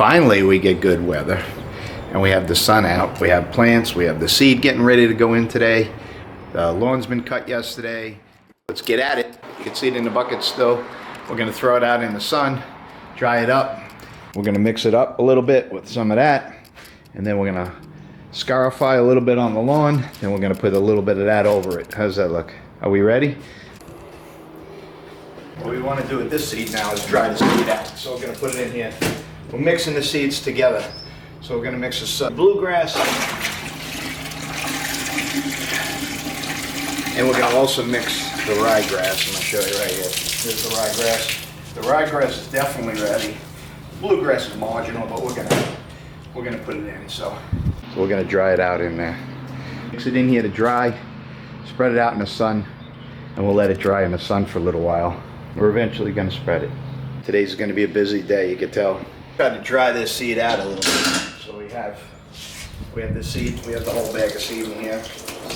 finally we get good weather and we have the sun out. We have plants, we have the seed getting ready to go in today. The lawn's been cut yesterday. Let's get at it. You can see it in the bucket still. We're gonna throw it out in the sun, dry it up. We're gonna mix it up a little bit with some of that, and then we're gonna scarify a little bit on the lawn, then we're gonna put a little bit of that over it. How's that look? Are we ready? What we want to do with this seed now is dry the seed out. So we're going to put it in here. We're mixing the seeds together. So we're going to mix this bluegrass. And we're going to also mix the ryegrass. I'm going to show you right here. Here's the ryegrass. The ryegrass is definitely ready. Bluegrass is marginal, but we're going to put it in. So we're going to dry it out in there. Mix it in here to dry. Spread it out in the sun. And we'll let it dry in the sun for a little while. We're eventually going to spread it. Today's going to be a busy day, you can tell. Tried to dry this seed out a little bit. So we have the seed, we have the whole bag of seed in here.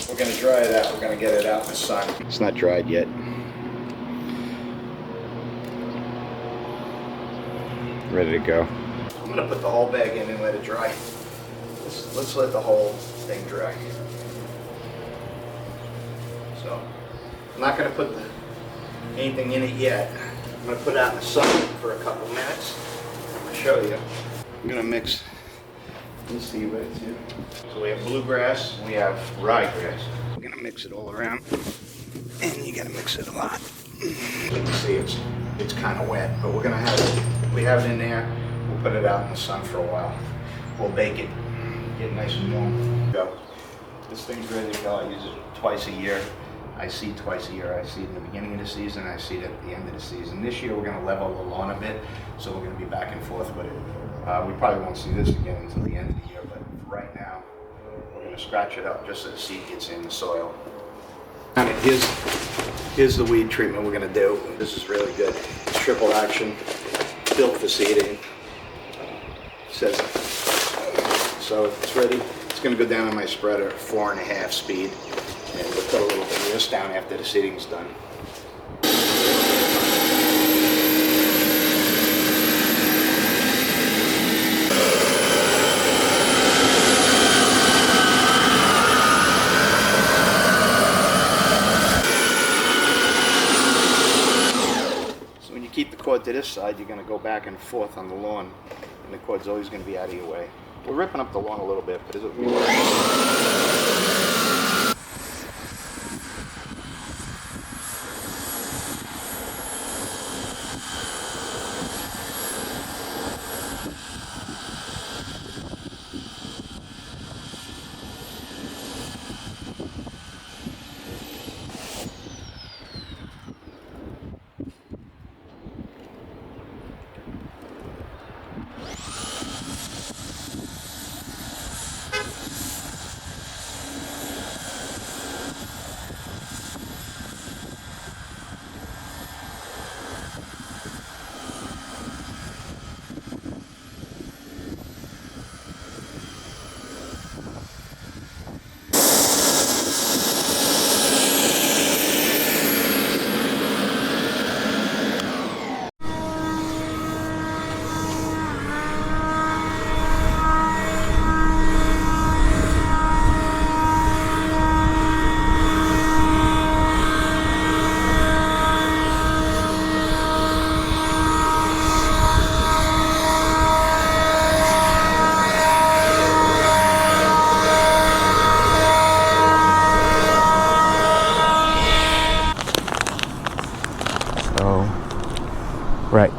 We're going to dry it out, we're going to get it out in the sun. It's not dried yet. Ready to go. I'm going to put the whole bag in and let it dry. Let's let the whole thing dry. So, I'm not going to put anything in it yet. I'm going to put it out in the sun for a couple minutes. I'm going to show you. I'm going to mix the seed right here. So we have bluegrass, we have ryegrass. We're going to mix it all around. And you got to mix it a lot. You can see it's kind of wet, but we're going to have it. We have it in there. We'll put it out in the sun for a while. We'll bake it. Get it nice and warm. Go. This thing's ready to go. I use it twice a year. I seed twice a year. I seed in the beginning of the season, I seed at the end of the season. This year we're going to level the lawn a bit, so we're going to be back and forth with it. We probably won't see this again until the end of the year, but right now we're going to scratch it up just so the seed gets in the soil. And here's the weed treatment we're going to do. This is really good. It's triple action, built for seeding. Says so it's ready. It's going to go down on my spreader at 4.5 speed. And we'll put a little bit of this down after the seeding's done. So when you keep the cord to this side, you're going to go back and forth on the lawn, and the cord's always going to be out of your way. We're ripping up the lawn a little bit, but is it? Right.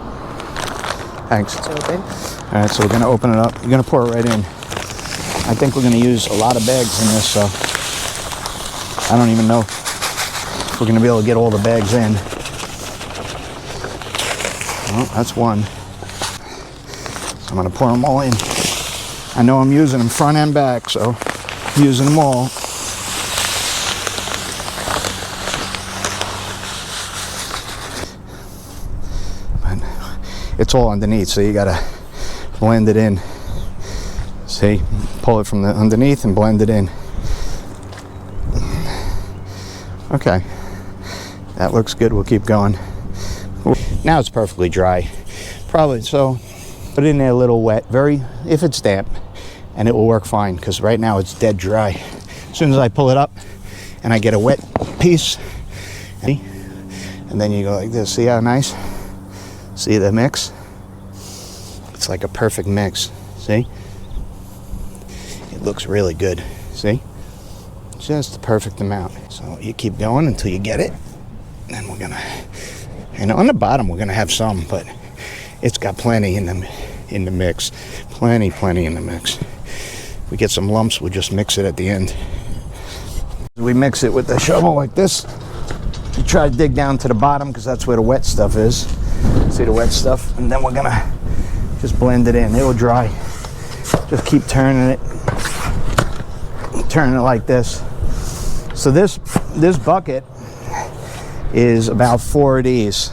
Thanks. It's open. All right, so we're going to open it up. You're going to pour it right in. I think we're going to use a lot of bags in this, so I don't even know if we're going to be able to get all the bags in. Well, that's one. So I'm going to pour them all in. I know I'm using them front and back, so I'm using them all. It's all underneath, so you gotta blend it in. See, pull it from the underneath and blend it in. Okay, that looks good. We'll keep going. Now it's perfectly dry. Probably, so Put it in there a little wet, if it's damp, and it will work fine, because right now it's dead dry. As soon as I pull it up and I get a wet piece, and then you go like this. See how nice? See the mix? It's like a perfect mix. See? It looks really good. See? Just the perfect amount. So you keep going until you get it. And we're gonna, on the bottom we're gonna have some, but it's got plenty in the mix. Plenty in the mix. If we get some lumps, we'll just mix it at the end. We mix it with the shovel like this. We try to dig down to the bottom because that's where the wet stuff is. See the wet stuff? And then we're gonna just blend it in. It will dry. Just keep turning it like this. So this bucket is about 4 of these.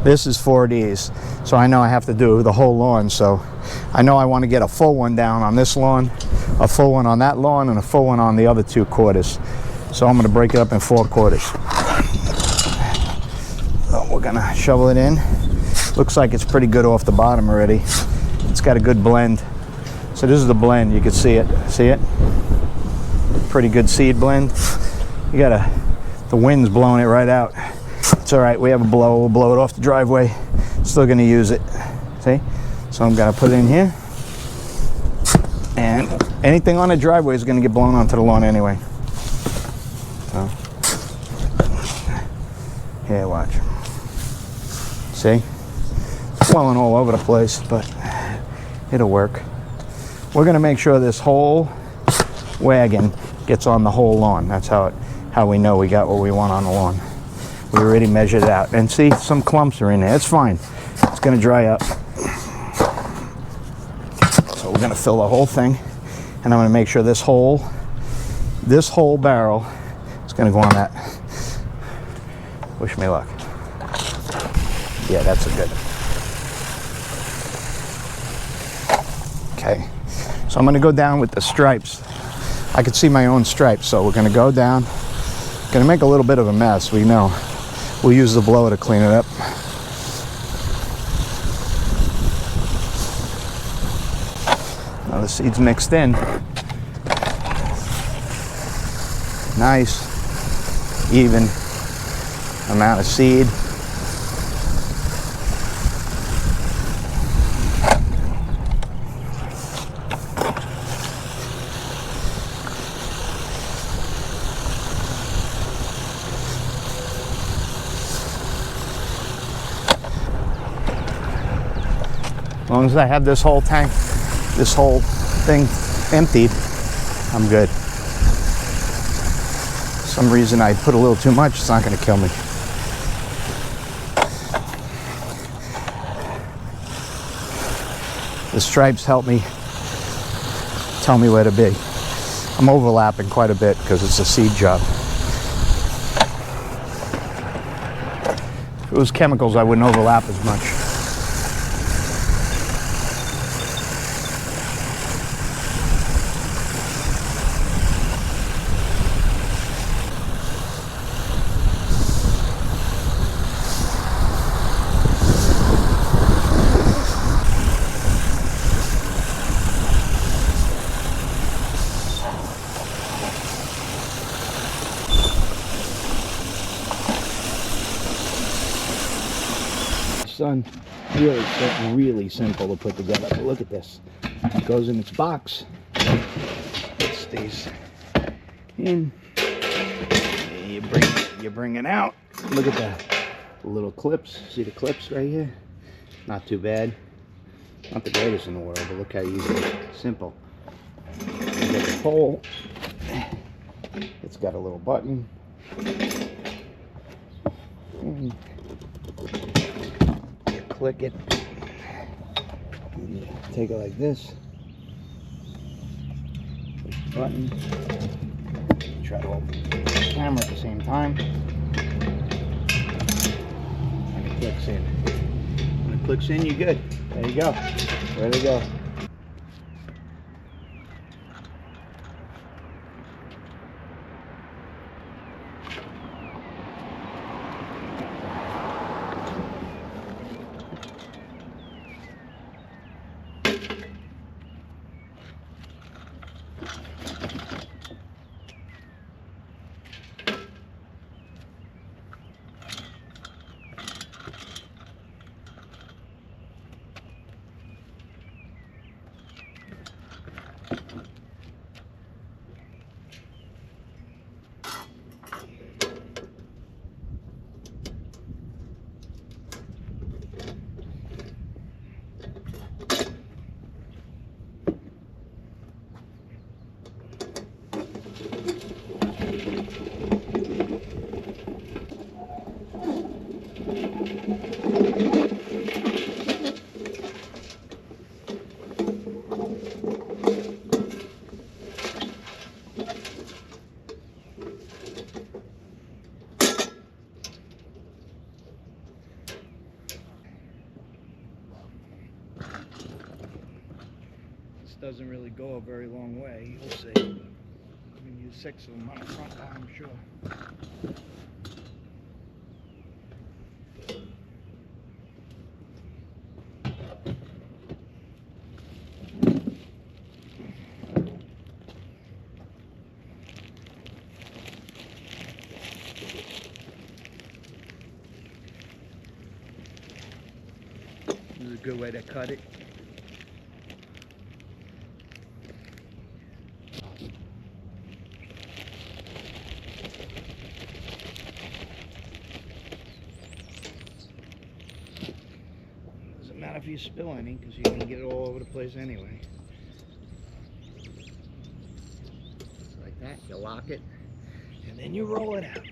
This is 4 of these. So I know I have to do the whole lawn. So I know I want to get a full one down on this lawn, a full one on that lawn, and a full one on the other 2 quarters. So I'm going to break it up in 4 quarters. So we're going to shovel it in. Looks like it's pretty good off the bottom already. It's got a good blend. So this is the blend. You can see it. See it? Pretty good seed blend. The wind's blowing it right out. It's all right. We have a blow. We'll blow it off the driveway. Still going to use it. See? So I'm going to put it in here. And anything on the driveway is going to get blown onto the lawn anyway. So, here, watch. See? It's blowing all over the place, but it'll work. We're going to make sure this whole wagon gets on the whole lawn. That's how we know we got what we want on the lawn. We already measured it out. And see, some clumps are in there. It's fine. It's going to dry up. So we're going to fill the whole thing. And I'm going to make sure this whole barrel is going to go on that. Wish me luck. Yeah, that's a good. Okay. So I'm going to go down with the stripes. I can see my own stripes, so we're going to go down. Going to make a little bit of a mess, we know. We'll use the blower to clean it up. Now the seed's mixed in. Nice, even amount of seed. As long as I have this whole tank, this whole thing emptied, I'm good. For some reason I put a little too much, it's not going to kill me. The stripes help me tell me where to be. I'm overlapping quite a bit because it's a seed job. If it was chemicals, I wouldn't overlap as much. Son, really simple to put together. But look at this. It goes in its box. It stays in. You bring it out. Look at that. The little clips. See the clips right here? Not too bad. Not the greatest in the world, but look how easy. Simple. You get the pole. It's got a little button. And click it. You take it like this. Push the button. Try to open the camera at the same time. And it clicks in. When it clicks in, you're good. There you go. Ready to go. Doesn't really go a very long way. You'll see. I'm going to use 6 of them on the front bar, I'm sure. This is a good way to cut it. Doesn't matter if you spill any, because you're going to get it all over the place anyway. Just like that, you lock it, and then you roll it out.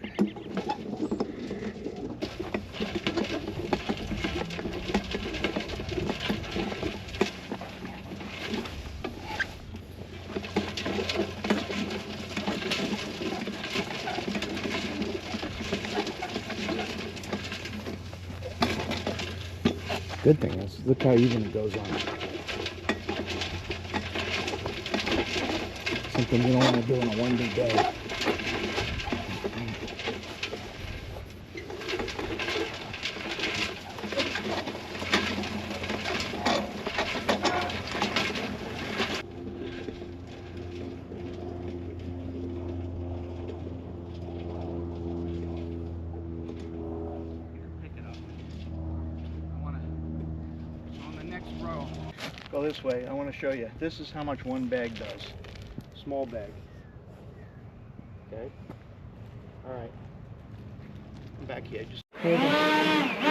Good thing is, look how even it goes on. Something you don't want to do in a one big day. Go this way. I want to show you. This is how much one bag does. Small bag. Okay. All right. Come back here. Just hold on.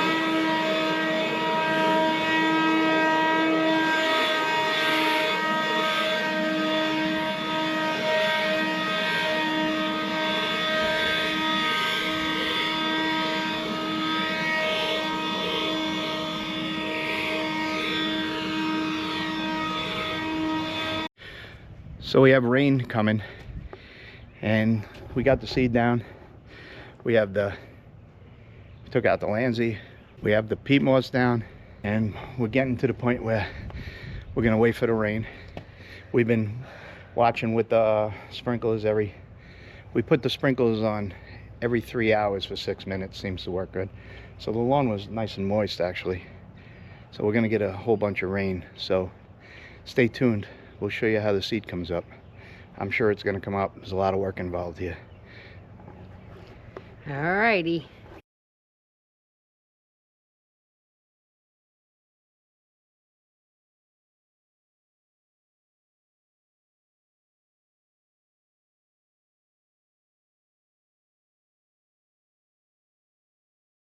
So we have rain coming, and we got the seed down. We took out the Landsey. We have the peat moss down, and we're getting to the point where we're gonna wait for the rain. We've been watching with the sprinklers we put the sprinklers on every 3 hours for 6 minutes. Seems to work good. So the lawn was nice and moist actually. So we're gonna get a whole bunch of rain. So stay tuned. We'll show you how the seed comes up. I'm sure it's going to come up. There's a lot of work involved here. All righty.